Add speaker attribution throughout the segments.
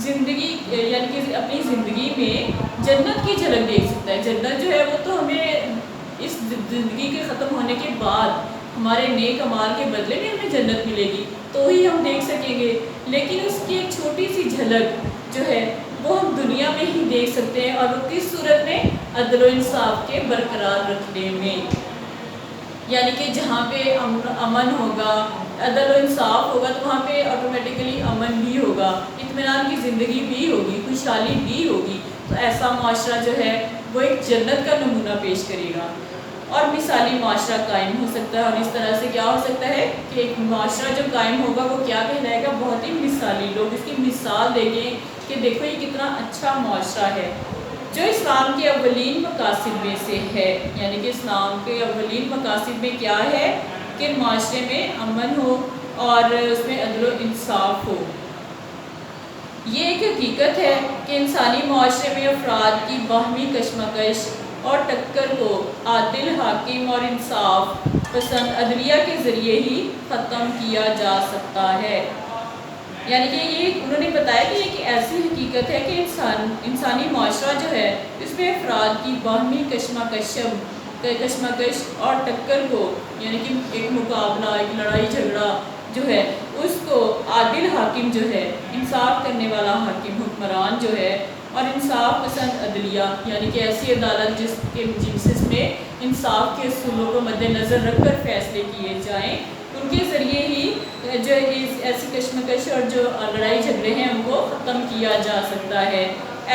Speaker 1: زندگی یعنی کہ اپنی زندگی میں جنت کی جھلک دیکھ سکتا ہے. جنت جو ہے وہ تو ہمیں اس زندگی کے ختم ہونے کے بعد ہمارے نیک اعمال کے بدلے میں ہمیں جنت ملے گی تو ہی ہم دیکھ سکیں گے. لیکن اس کی ایک چھوٹی سی جھلک جو ہے وہ ہم دنیا میں ہی دیکھ سکتے ہیں, اور وہ کس صورت میں؟ عدل و انصاف کے برقرار رکھنے میں. یعنی کہ جہاں پہ امن ہوگا, عدل و انصاف ہوگا, تو وہاں پہ آٹومیٹیکلی امن بھی ہوگا, اطمینان کی زندگی بھی ہوگی, خوشحالی بھی ہوگی. تو ایسا معاشرہ جو ہے وہ ایک جنت کا نمونہ پیش کرے گا اور مثالی معاشرہ قائم ہو سکتا ہے. اور اس طرح سے کیا ہو سکتا ہے کہ ایک معاشرہ جو قائم ہوگا وہ کیا کہلائے گا؟ بہت ہی مثالی. لوگ اس کی مثال دیکھیں کہ دیکھو یہ کتنا اچھا معاشرہ ہے جو اسلام کے اولین مقاصد میں سے ہے. یعنی کہ اسلام کے اولین مقاصد میں کیا ہے کہ معاشرے میں امن ہو اور اس میں عدل و انصاف ہو. یہ ایک حقیقت ہے کہ انسانی معاشرے میں افراد کی باہمی کشمکش اور ٹکر کو عادل حاکم اور انصاف پسند عدلیہ کے ذریعے ہی ختم کیا جا سکتا ہے. یعنی کہ یہ انہوں نے بتایا کہ یہ ایک ایسی حقیقت ہے کہ انسانی معاشرہ جو ہے اس میں افراد کی باہمی کشمکش اور ٹکر کو, یعنی کہ ایک مقابلہ, ایک لڑائی جھگڑا جو ہے اس کو عادل حاکم جو ہے, انصاف کرنے والا حاکم حکمران جو ہے, اور انصاف پسند عدلیہ یعنی کہ ایسی عدالت جس میں انصاف کے اصولوں کو مد نظر رکھ کر فیصلے کیے جائیں, ان کے ذریعے ہی جو ایسی کشمکش اور جو لڑائی جھگڑے ہیں ان کو ختم کیا جا سکتا ہے.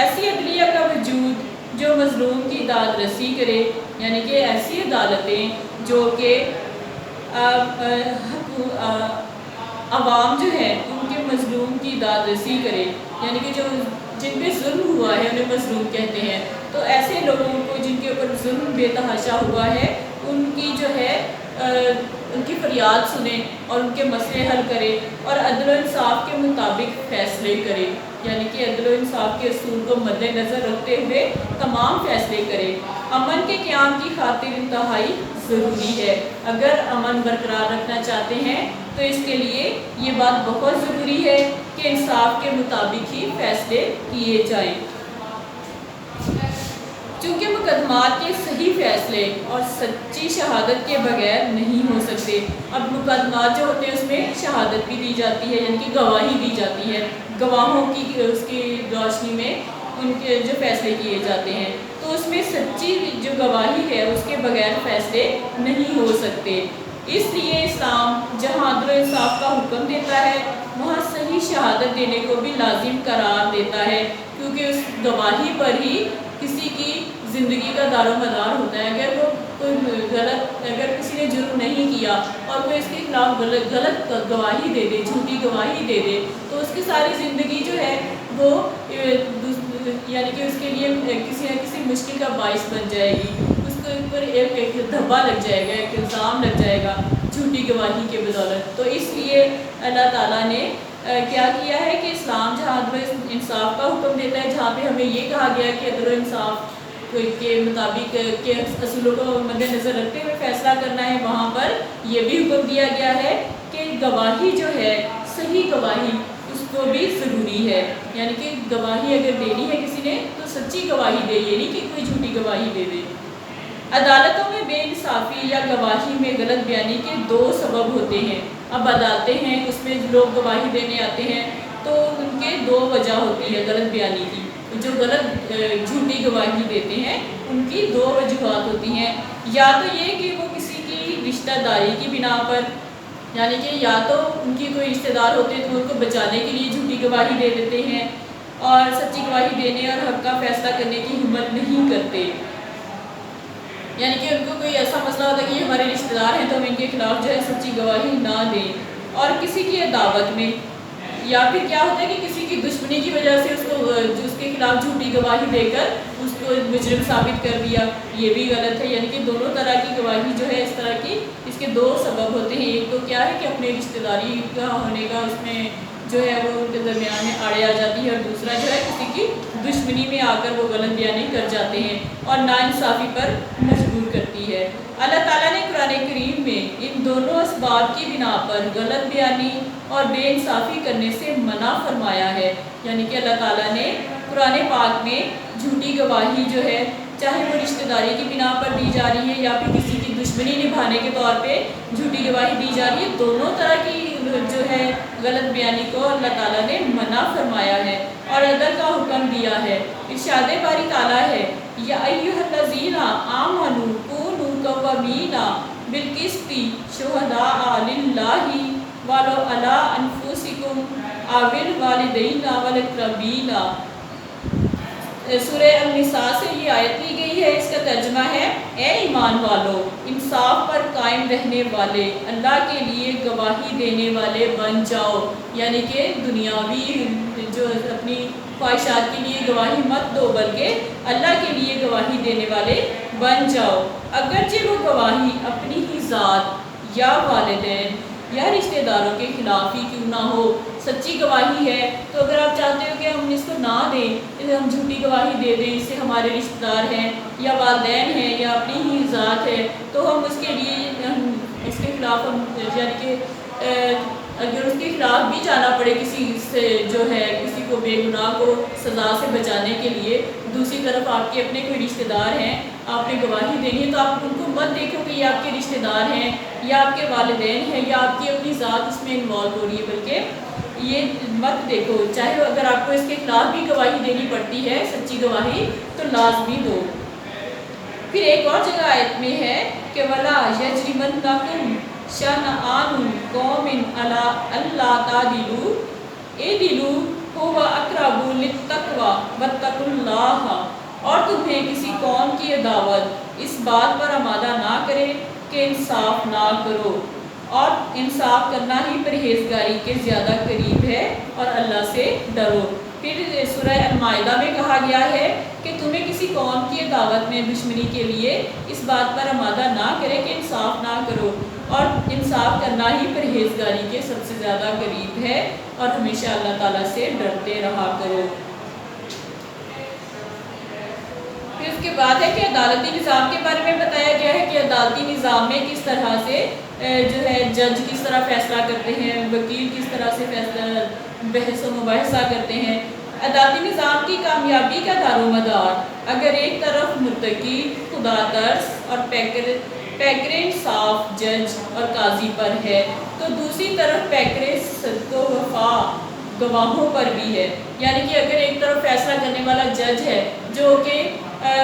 Speaker 1: ایسی عدلیہ کا وجود جو مظلوم کی داد رسی کرے, یعنی کہ ایسی عدالتیں جو کہ عوام جو ہے ان کے مظلوم کی داد رسی کرے, یعنی کہ جو جن پہ ظلم ہوا ہے انہیں مظلوم کہتے ہیں. تو ایسے لوگوں کو جن کے اوپر ظلم بے تحاشا ہوا ہے ان کی جو ہے ان کی فریاد سنیں اور ان کے مسئلے حل کرے اور عدل و انصاف کے مطابق فیصلے کرے, یعنی کہ عدل و انصاف کے اصول کو مد نظر رکھتے ہوئے تمام فیصلے کرے. امن کے قیام کی خاطر انتہائی ضروری ہے. اگر امن برقرار رکھنا چاہتے ہیں تو اس کے لیے یہ بات بہت ضروری ہے کہ انصاف کے مطابق ہی فیصلے کیے جائیں. چونکہ مقدمات کے صحیح فیصلے اور سچی شہادت کے بغیر نہیں ہو سکتے. اب مقدمات جو ہوتے ہیں اس میں شہادت بھی دی جاتی ہے, یعنی کہ گواہی دی جاتی ہے, گواہوں کی اس کی روشنی میں ان کے جو فیصلے کیے جاتے ہیں, تو اس میں سچی جو گواہی ہے اس کے بغیر فیصلے نہیں ہو سکتے. اس لیے اسلام جہاں عدل و انصاف کا حکم دیتا ہے وہاں صحیح شہادت دینے کو بھی لازم قرار دیتا ہے, کیونکہ اس گواہی پر ہی کسی کی زندگی کا دار و مدار ہوتا ہے. اگر وہ کوئی اگر کسی نے جرم نہیں کیا اور کوئی اس کے خلاف غلط گواہی دے دے, جھوٹی گواہی دے دے, تو اس کی ساری زندگی جو ہے وہ یعنی کہ اس کے لیے کسی نہ کسی مشکل کا باعث بن جائے گی. اس کے اوپر ایک دھبا لگ جائے گا, ایک الزام لگ جائے گا جھوٹی گواہی کے بدولت. تو اس لیے اللہ تعالیٰ نے کیا کیا ہے کہ اسلام جہاں عدل و انصاف کا حکم دیتا ہے, جہاں پہ ہمیں یہ کہا گیا کہ عدل و انصاف کے مطابق کے اصولوں کو مد نظر رکھتے ہوئے فیصلہ کرنا ہے, وہاں پر یہ بھی حکم دیا گیا ہے کہ گواہی جو ہے صحیح گواہی اس کو بھی ضروری ہے. یعنی کہ گواہی اگر دینی ہے کسی نے تو سچی گواہی دے, یہ نہیں کہ کوئی جھوٹی گواہی دے دے. عدالتوں میں بے انصافی یا گواہی میں غلط بیانی کے 2 سبب ہوتے ہیں. اب عدالتیں ہیں اس میں لوگ گواہی دینے آتے ہیں تو ان کے 2 وجہ ہوتی ہے غلط بیانی کی. جو غلط جھوٹی گواہی دیتے ہیں ان کی 2 وجوہات ہوتی ہیں. یا تو یہ کہ وہ کسی کی رشتہ داری کی بنا پر, یعنی کہ یا تو ان کی کوئی رشتہ دار ہوتے ہیں تو ان کو بچانے کے لیے جھوٹی گواہی دے دیتے ہیں اور سچی گواہی دینے اور حق کا فیصلہ کرنے کی ہمت نہیں کرتے. یعنی کہ ان کو کوئی ایسا مسئلہ ہوتا ہے کہ یہ ہمارے رشتہ دار ہیں تو ہم ان کے خلاف جو ہے سچی گواہی نہ دیں. اور کسی کی عداوت میں, یا پھر کیا ہوتا ہے کہ کسی کی دشمنی کی وجہ سے اس کے خلاف جھوٹی گواہی دے کر اس کو مجرم ثابت کر دیا, یہ بھی غلط ہے. یعنی کہ دونوں طرح کی گواہی جو ہے اس طرح کی, اس کے 2 سبب ہوتے ہیں. ایک تو کیا ہے کہ اپنے رشتہ داری کا ہونے کا اس میں جو ہے وہ ان کے درمیان میں آڑے آ جاتی ہے, اور دوسرا جو ہے کسی کی دشمنی میں آ کر وہ غلط بیانی کر جاتے ہیں اور ناانصافی پر مجبور کرتی ہے. اللہ تعالیٰ نے قرآن کریم میں ان دونوں اسباب کی بنا پر غلط بیانی اور بے انصافی کرنے سے منع فرمایا ہے۔ یعنی کہ اللہ تعالیٰ نے قرآن پاک میں جھوٹی گواہی جو ہے، چاہے وہ رشتہ داری کی بنا پر دی جا رہی ہے یا پھر کسی کی دشمنی نبھانے کے طور پہ جھوٹی گواہی دی جا رہی ہے، دونوں طرح کی جو ہے غلط بیانی کو اللہ تعالیٰ نے منع فرمایا ہے اور عدل کا حکم دیا ہے۔ ارشاد باری تعالیٰ ہے، یا ایھا الذین آمنوا کونوا قوامین بالقسط شہداء للہ ولو علی انفسکم او الوالدین والاقربین۔ سورہ النساء سے یہ آیت لی گئی ہے، اس کا ترجمہ ہے، اے ایمان والو، انصاف پر قائم رہنے والے، اللہ کے لیے گواہی دینے والے بن جاؤ۔ یعنی کہ دنیاوی جو اپنی خواہشات کے لیے گواہی مت دو، بلکہ اللہ کے لیے گواہی دینے والے بن جاؤ، اگرچہ وہ گواہی اپنی ہی ذات یا والدین یا رشتہ داروں کے خلاف ہی کیوں نہ ہو۔ سچی گواہی ہے تو اگر آپ چاہتے ہو کہ ہم اس کو نہ دیں، ہم جھوٹی گواہی دے دیں، اس سے ہمارے رشتہ دار ہیں یا والدین ہیں یا اپنی ہی ذات ہے، تو ہم اس کے لیے اس کے خلاف یعنی کہ اگر اس کے خلاف بھی جانا پڑے کسی سے جو ہے کسی کو بے گناہ کو سزا سے بچانے کے لیے، دوسری طرف آپ کے اپنے کوئی رشتہ دار ہیں، آپ نے گواہی دینی ہے، تو آپ ان کو مت دیکھو کہ یہ آپ کے رشتہ دار ہیں یا آپ کے والدین ہیں یا آپ کی اپنی ذات اس میں انوالو ہو رہی ہے، بلکہ یہ مت دیکھو، چاہے اگر آپ کو اس کے خلاف بھی گواہی دینی پڑتی ہے سچی گواہی تو لازمی دو۔ پھر ایک اور جگہ آیت میں ہے کہ وَلَا يَجْرِمَنَّكُمْ شَنَآنُ قَوْمٍ عَلَىٰ أَلَّا تَعْدِلُوا اعْدِلُوا هُوَ أَقْرَبُ لِلتَّقْوَىٰ وَاتَّقُوا اللَّهَ۔ اور تمہیں کسی قوم کی عداوت اس بات پر آمادہ نہ کرے کہ انصاف نہ کرو، اور انصاف کرنا ہی پرہیزگاری کے زیادہ قریب ہے، اور اللہ سے ڈرو۔ پھر سورہ المائدہ میں کہا گیا ہے کہ تمہیں کسی قوم کی عداوت میں دشمنی کے لیے اس بات پر آمادہ نہ کرے کہ انصاف نہ کرو، اور انصاف کرنا ہی پرہیزگاری کے سب سے زیادہ قریب ہے، اور ہمیشہ اللہ تعالیٰ سے ڈرتے رہا کرو۔ پھر اس کے بعد ہے کہ عدالتی نظام کے بارے میں بتایا گیا ہے کہ عدالتی نظام میں کس طرح سے جو ہے جج کس طرح فیصلہ کرتے ہیں، وکیل کس طرح سے فیصلہ بحث و مباحثہ کرتے ہیں۔ عدالتی نظام کی کامیابی کا دار و مدار اگر ایک طرف متقی، خدا ترس اور پیکر انصاف جج اور قاضی پر ہے، تو دوسری طرف پیکر صدق و وفا گواہوں پر بھی ہے۔ یعنی کہ اگر ایک طرف فیصلہ کرنے والا جج ہے جو کہ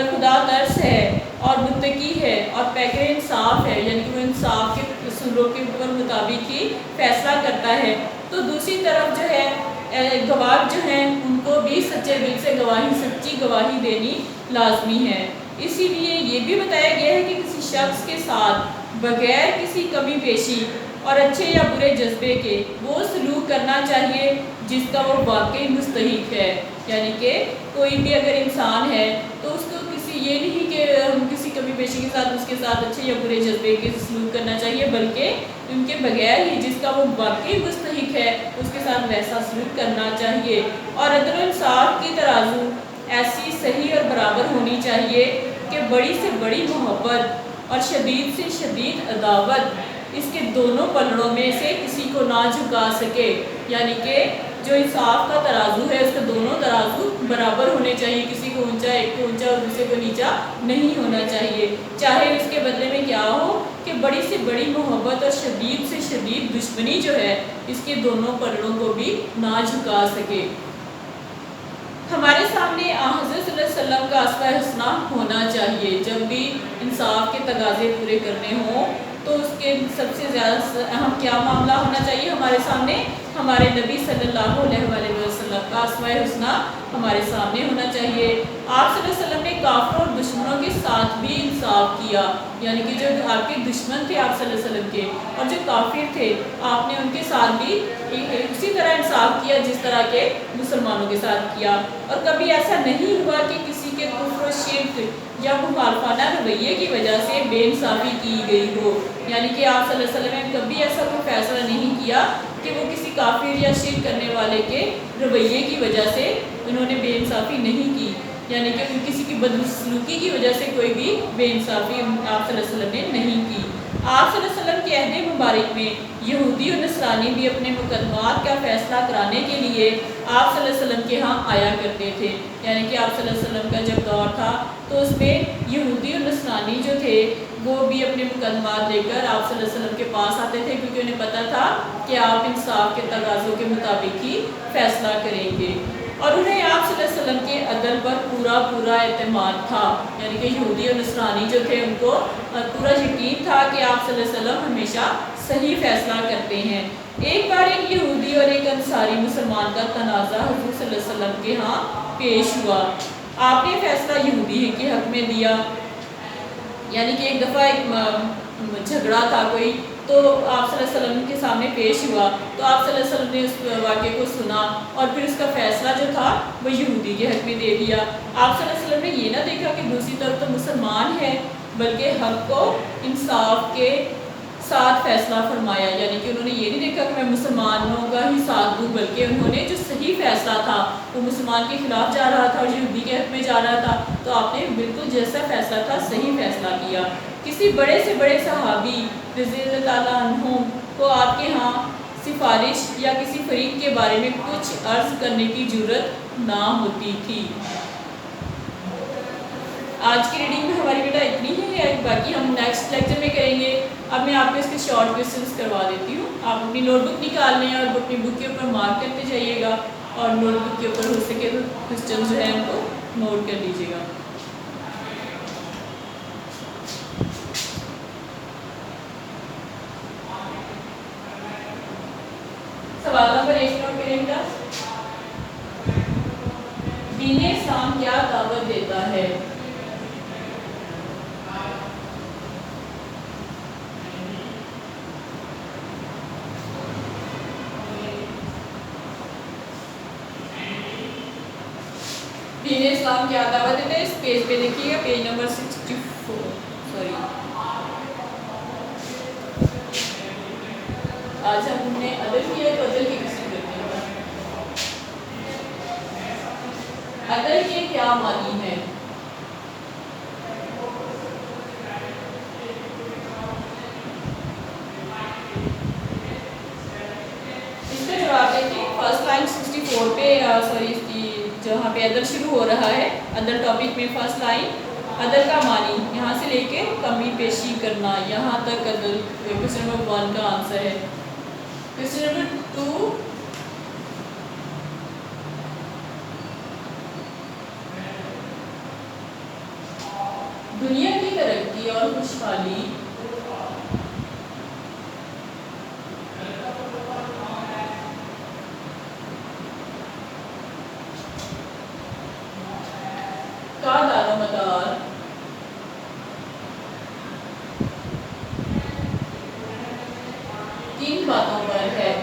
Speaker 1: خدا ترس ہے اور متقی ہے اور پیکر انصاف ہے، یعنی کہ وہ انصاف کے اصولوں کے مطابق ہی فیصلہ کرتا ہے، تو دوسری طرف جو ہے گواہ جو ہیں ان کو بھی سچے دل سے سچی گواہی دینی لازمی ہے۔ اسی لیے یہ بھی بتایا گیا ہے کہ کسی شخص کے ساتھ بغیر کسی کمی بیشی اور اچھے یا برے جذبے کے وہ سلوک کرنا چاہیے جس کا وہ واقعی مستحق ہے۔ یعنی کہ کوئی بھی اگر انسان ہے تو اس کو یہ نہیں کہ ہم کسی کمی بیشی کے ساتھ اس کے ساتھ اچھے یا برے جذبے کے سلوک کرنا چاہیے، بلکہ ان کے بغیر ہی جس کا وہ واقعی مستحق ہے اس کے ساتھ ویسا سلوک کرنا چاہیے۔ اور عدل و انصاف کی ترازو ایسی صحیح اور برابر ہونی چاہیے کہ بڑی سے بڑی محبت اور شدید سے شدید عداوت اس کے دونوں پلڑوں میں سے کسی کو نہ جھکا سکے۔ یعنی کہ جو انصاف کا ترازو ہے اس کا دونوں ترازو برابر ہونے چاہیے، کسی کو اونچا ایک کو اونچا اور دوسرے کو نیچا نہیں ہونا چاہیے، چاہے اس کے بدلے میں کیا ہو کہ بڑی سے بڑی محبت اور شدید سے شدید دشمنی جو ہے اس کے دونوں پلڑوں کو بھی نہ جھکا سکے۔ ہمارے سامنے حضرت صلی اللہ علیہ وسلم کا اسوہ حسنہ ہونا چاہیے۔ جب بھی انصاف کے تقاضے پورے کرنے ہوں تو اس کے سب سے زیادہ اہم کیا معاملہ ہونا چاہیے ہمارے سامنے؟ ہمارے نبی صلی اللہ علیہ وسلم کا اسوہ حسنہ ہمارے سامنے ہونا چاہیے۔ آپ صلی اللہ علیہ وسلم نے کافروں اور دشمنوں کے ساتھ بھی انصاف کیا، یعنی کہ جو آپ کے دشمن تھے آپ صلی اللہ علیہ وسلم کے اور جو کافر تھے آپ نے ان کے ساتھ بھی اسی طرح انصاف کیا جس طرح کے مسلمانوں کے ساتھ کیا، اور کبھی ایسا نہیں ہوا کہ کسی کے کفر و شرک یا مخالفانہ رویے کی وجہ سے بے انصافی کی گئی ہو۔ یعنی کہ آپ صلی اللہ علیہ وسلم نے کبھی ایسا کوئی فیصلہ نہیں کیا کہ وہ کسی کافر یا شرک کرنے والے کے رویے کی وجہ سے انہوں نے بے انصافی نہیں کی، یعنی کہ کسی کی بدسلوکی کی وجہ سے کوئی بھی بے انصافی آپ صلی اللہ علیہ وسلم نے نہیں کی۔ آپ صلی اللہ علیہ وسلم کے عہد مبارک میں یہودی اور نصرانی بھی اپنے مقدمات کا فیصلہ کرانے کے لیے آپ صلی اللہ علیہ وسلم کے ہاں آیا کرتے تھے، یعنی کہ آپ صلی اللہ علیہ وسلم کا جب دور تھا تو اس میں یہودی اور نصرانی جو تھے وہ بھی اپنے مقدمات لے کر آپ صلی اللہ علیہ وسلم کے پاس آتے تھے، کیونکہ انہیں پتہ تھا کہ آپ انصاف کے تقاضوں کے مطابق ہی فیصلہ کریں گے، اور انہیں آپ صلی اللہ علیہ وسلم کے عدل پر پورا اعتماد تھا، یعنی کہ یہودی اور نصرانی جو تھے ان کو پورا یقین تھا کہ آپ صلی اللہ علیہ وسلم ہمیشہ صحیح فیصلہ کرتے ہیں۔ ایک بار ایک یہودی اور ایک انصاری مسلمان کا تنازع حضور صلی اللہ علیہ وسلم کے ہاں پیش ہوا۔ آپ نے فیصلہ یہودی کے حق میں دیا، یعنی کہ ایک دفعہ ایک جھگڑا تھا کوئی، تو آپ صلی اللہ علیہ وسلم کے سامنے پیش ہوا، تو آپ صلی اللہ علیہ وسلم نے اس واقعے کو سنا اور پھر اس کا فیصلہ جو تھا وہ یہودی کے حق میں دے دیا۔ آپ صلی اللہ علیہ وسلم نے یہ نہ دیکھا کہ دوسری طرف تو مسلمان ہے، بلکہ حق کو انصاف کے ساتھ فیصلہ فرمایا، یعنی کہ انہوں نے یہ نہیں دیکھا کہ میں مسلمانوں کا ہی ساتھ دوں، بلکہ انہوں نے جو صحیح فیصلہ تھا وہ مسلمان کے خلاف جا رہا تھا اور یہودی کے حق میں جا رہا تھا، تو آپ نے بالکل جیسا فیصلہ تھا صحیح فیصلہ کیا۔ کسی بڑے سے بڑے صحابی رضی اللہ تعالیٰ عنہم کو آپ کے ہاں سفارش یا کسی فریق کے بارے میں کچھ عرض کرنے کی جرت نہ ہوتی تھی۔ آج کی ریڈنگ میں ہماری بیٹا اتنی ہے، باقی ہم نیکسٹ لیکچر میں کریں گے۔ اب میں آپ کو اس کے شارٹ کویسچنس کروا دیتی ہوں، آپ اپنی نوٹ بک نکال لیں اور اپنی بک کے اوپر مارک کرتے جائیے گا، اور نوٹ بک کے اوپر ہو سکے تو کویسچن جو ہے ان کو نوٹ کر لیجیے گا۔ سوال نمبر 1 نوٹ کریں گا، دین اسلام کیا دعوت دیتا ہے؟ دین اسلام کیا دعوت دیتا ہے؟ اس پیج پہ دیکھیے گا، پیج نمبر 64، سوری آج ہم نے عدل کیا تو عدل کی قسم کرتے ہیں۔ عدل کے کیا معنی ہے؟ اس کا جواب دیکھیں، فرسٹ لائن 64 پہ، سوری اس کی جہاں پہ عدل شروع ہو رہا ہے، عدل ٹاپک میں فرسٹ لائن، عدل کا معنی یہاں سے لے کے کمی پیشی کرنا یہاں تک عدل۔ کویسچن نمبر 1 کا آنسر ہے۔ کویسچن نمبر 2، دنیا کی ترقی اور خوشحالی کا دارومدار کن باتوں پر ہے؟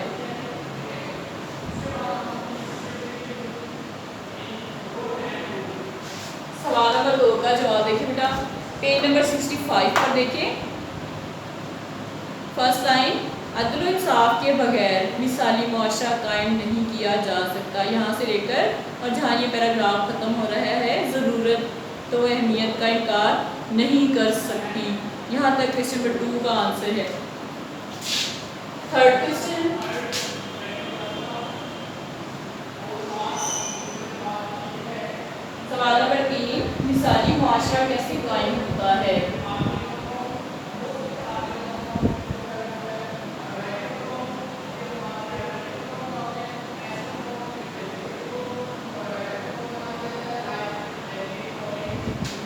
Speaker 1: سوال نمبر 2 کا جواب دیکھیں بیٹا، پیج نمبر 65 پر دیکھیں، فرسٹ لائن، عدل و انصاف کے بغیر مثالی معاشرہ قائم نہیں کیا جا سکتا، یہاں سے لے کر اور جہاں یہ پیراگراف ختم ہو رہا ہے، ضرورت تو اہمیت کا انکار نہیں کر سکتی، یہاں تک کویسچن نمبر 2 کا آنسر ہے۔ تھرڈ کویسچن، سوال نمبر 3، مثالی معاشرہ کیسے قائم ہوتا ہے؟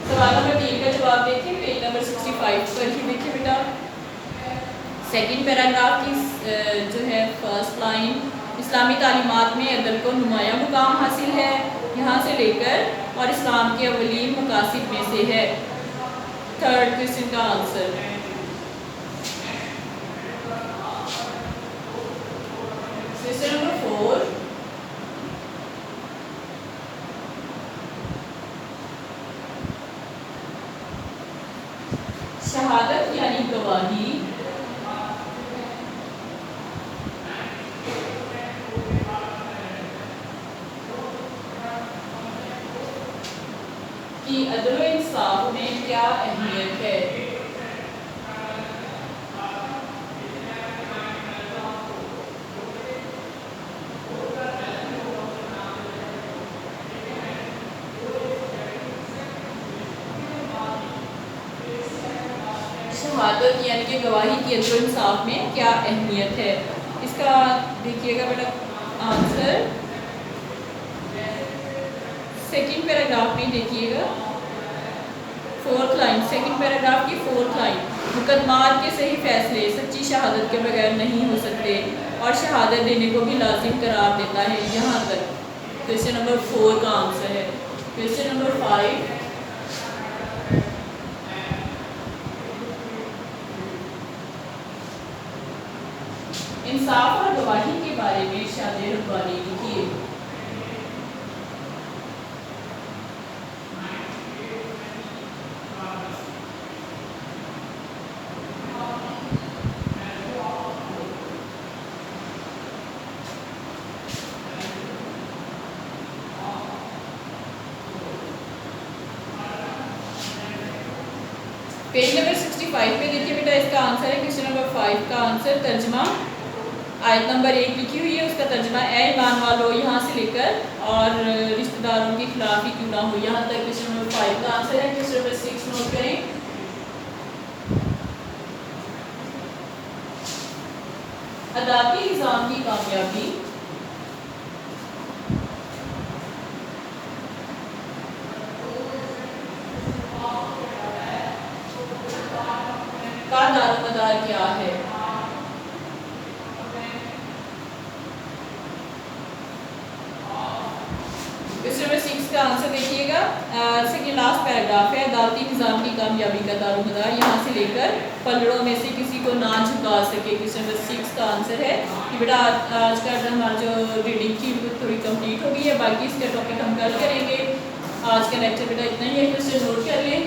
Speaker 1: سوال نمبر 3 کا جواب دیکھیں، پیج نمبر 65 پر ہی دیکھیں بیٹا، سیکنڈ پیراگراف کی جو ہے فرسٹ لائن، اسلامی تعلیمات میں عدل کو نمایاں مقام حاصل ہے، یہاں سے لے کر اور اسلام کے اولین مقاصد میں سے ہے۔ تھرڈ کویسچن کا آنسر، کویسچن نمبر 4، شہادت یعنی گواہی کی عدل و انصاف میں کیا اہمیت ہے؟ شہادت یعنی کہ گواہی کی عدل و انصاف میں کیا اہمیت ہے؟ اس کا دیکھیے گا بیٹا آنسر سیکنڈ پیراگراف میں دیکھیے گا، فورتھ لائن، سیکنڈ پیراگراف کی فورتھ لائن، مقدمات کے صحیح فیصلے سچی شہادت کے بغیر نہیں ہو سکتے اور شہادت دینے کو بھی لازم قرار دیتا ہے۔ یہاں تک کویسچن نمبر 4 کا آنسر ہے۔ کویسچن نمبر 5، انصاف اور گواہی کے بارے میں ارشاد ربانی لکھیے۔ پیج نمبر 65 پہ دیکھیے بیٹا، اس کا آنسر ہے کویسچن نمبر 5 کا آنسر ترجمہ آیت نمبر 1 لکھی ہوئی ہے، اس کا ترجمہ اے ایمان والو یہاں سے لے کر اور رشتہ داروں کے خلاف ہی کیوں نہ ہو، یہاں تک کویسچن نمبر 5 کا آنسر ہے۔ کویسچن نمبر 6 نوٹ کریں۔ عدالتی نظام کی کامیابی کا دار و مدار کیا ہے؟ کویسچن نمبر 6 کا آنسر دیکھیے گا، سیکنڈ لاسٹ پیراگراف ہے، عدالتی نظام کی کامیابی کا دار و مدار یہاں سے لے کر پلڑوں میں سے کسی کو نہ جھکا سکے۔ کویسچن نمبر 6 کا آنسر ہے کہ بیٹا آج کا ہمارا جو ریڈنگ تھی وہ تھوڑی کمپلیٹ ہو گئی ہے، باقی اس کا ٹاپک ہم کل کریں گے۔ آج کا لیکچر بیٹا اتنا ہی ہے، کویسچن نوٹ کر لیں۔